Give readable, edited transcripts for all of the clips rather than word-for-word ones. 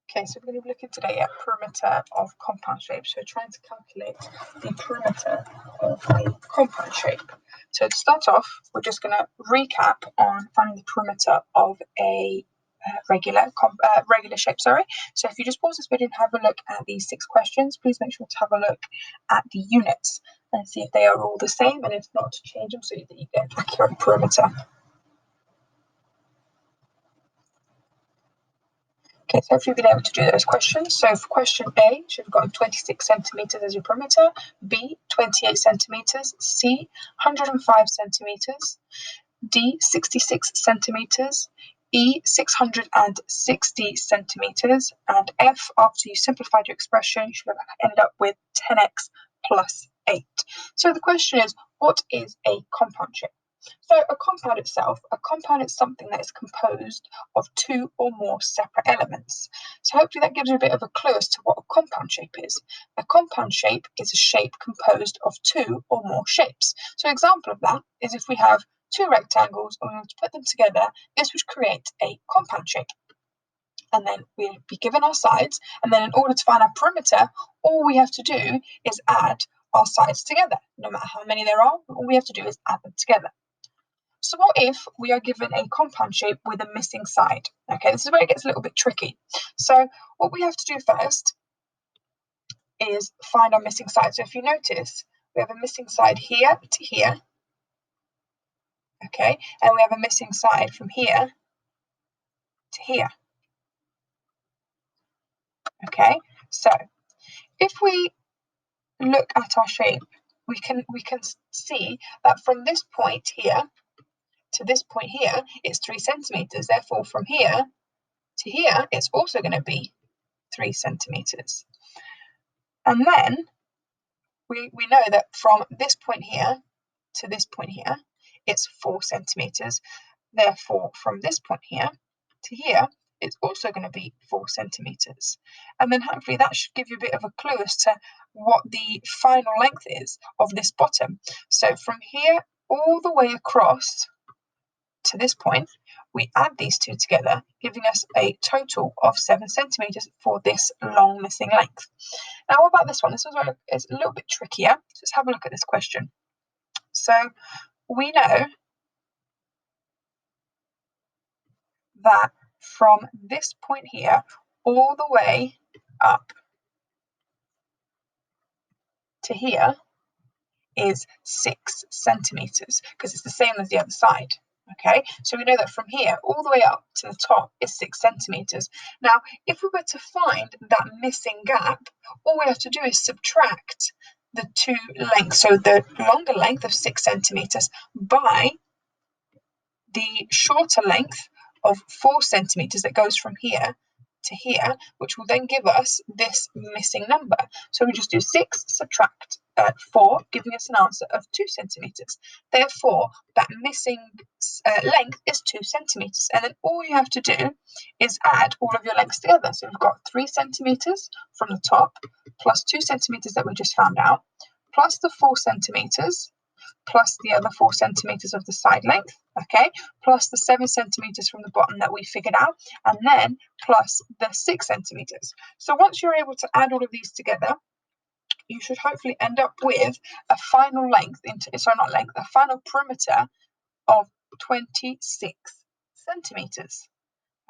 Okay, so we're going to be looking today at perimeter of compound shapes. So trying to calculate the perimeter of a compound shape. So to start off, we're just going to recap on finding the perimeter of a regular shape. So if you just pause this video and have a look at these 6 questions, please make sure to have a look at the units and see if they are all the same, and if not, to change them so that you get an accurate perimeter. Okay, so hopefully you've been able to do those questions. So for question A, you should have gotten 26 centimetres as your perimeter, B, 28 centimetres, C, 105 centimetres, D, 66 centimetres, E, 660 centimetres, and F, after you simplified your expression, you should have ended up with 10x plus 8. So the question is, what is a compound shape? So a compound is something that is composed of 2 or more separate elements. So hopefully that gives you a bit of a clue as to what a compound shape is. A compound shape is a shape composed of 2 or more shapes. So an example of that is if we have 2 rectangles and we want to put them together, this would create a compound shape. And then we'll be given our sides, and then in order to find our perimeter, all we have to do is add our sides together. No matter how many there are, all we have to do is add them together. So what if we are given a compound shape with a missing side? Okay, this is where it gets a little bit tricky. So what we have to do first is find our missing side. So if you notice, we have a missing side here to here. Okay, and we have a missing side from here to here. Okay, so if we look at our shape, we can see that from this point here to this point here, it's 3 centimeters. Therefore, from here to here, it's also going to be 3 centimeters. And then we know that from this point here to this point here, it's 4 centimeters. Therefore, from this point here to here, it's also going to be 4 centimeters. And then hopefully that should give you a bit of a clue as to what the final length is of this bottom. So from here all the way across to this point, we add these 2 together, giving us a total of 7 centimeters for this long missing length. Now, what about this one? This is where it's a little bit trickier. So let's have a look at this question. So we know that from this point here all the way up to here is 6 centimeters, because it's the same as the other side. Okay, so we know that from here all the way up to the top is 6 centimeters. Now, if we were to find that missing gap, all we have to do is subtract the 2 lengths, so the longer length of 6 centimeters by the shorter length of 4 centimeters that goes from here to here, which will then give us this missing number. So we just do 6 subtract 4, giving us an answer of 2 centimeters. Therefore, that missing length is 2 centimeters. And then all you have to do is add all of your lengths together. So we've got 3 centimeters from the top, plus 2 centimeters that we just found out, plus the 4 centimeters, plus the other 4 centimeters of the side length, okay, plus the 7 centimeters from the bottom that we figured out, and then plus the 6 centimeters. So once you're able to add all of these together, you should hopefully end up with a final length, a final perimeter of 26 centimeters.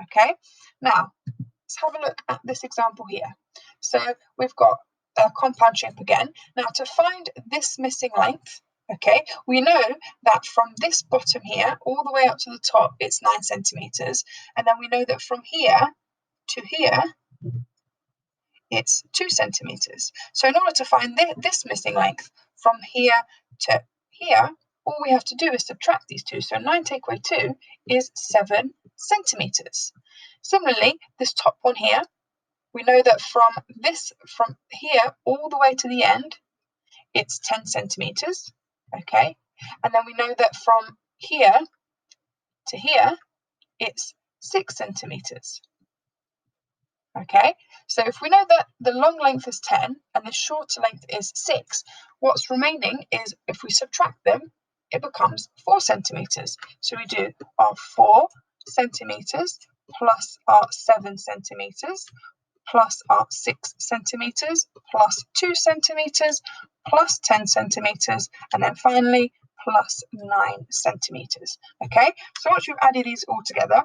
Okay, now let's have a look at this example here. So we've got a compound shape again. Now, to find this missing length, okay, we know that from this bottom here all the way up to the top it's 9 centimeters, and then we know that from here to here it's 2 centimeters. So in order to find this missing length from here to here, all we have to do is subtract these 2. So 9 take away 2 is 7 centimeters. Similarly, this top one here, we know that from here all the way to the end it's 10 centimeters. Okay, and then we know that from here to here it's 6 centimeters. Okay, so if we know that the long length is 10 and the shorter length is 6, what's remaining is, if we subtract them, it becomes 4 centimeters. So we do our 4 centimeters plus our 7 centimeters plus our 6 centimetres, plus 2 centimetres, plus 10 centimetres, and then finally plus 9 centimetres. Okay, so once you've added these all together,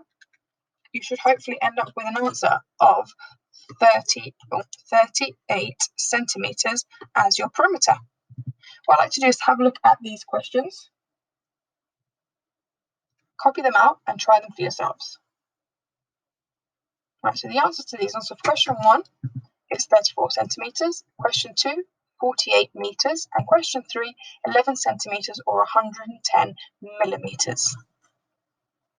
you should hopefully end up with an answer of 38 centimetres as your perimeter. What I'd like to do is have a look at these questions, copy them out and try them for yourselves. Right, so the answers to these ones, so for question 1, it's 34 centimetres, question 2, 48 metres, and question 3, 11 centimetres or 110 millimetres.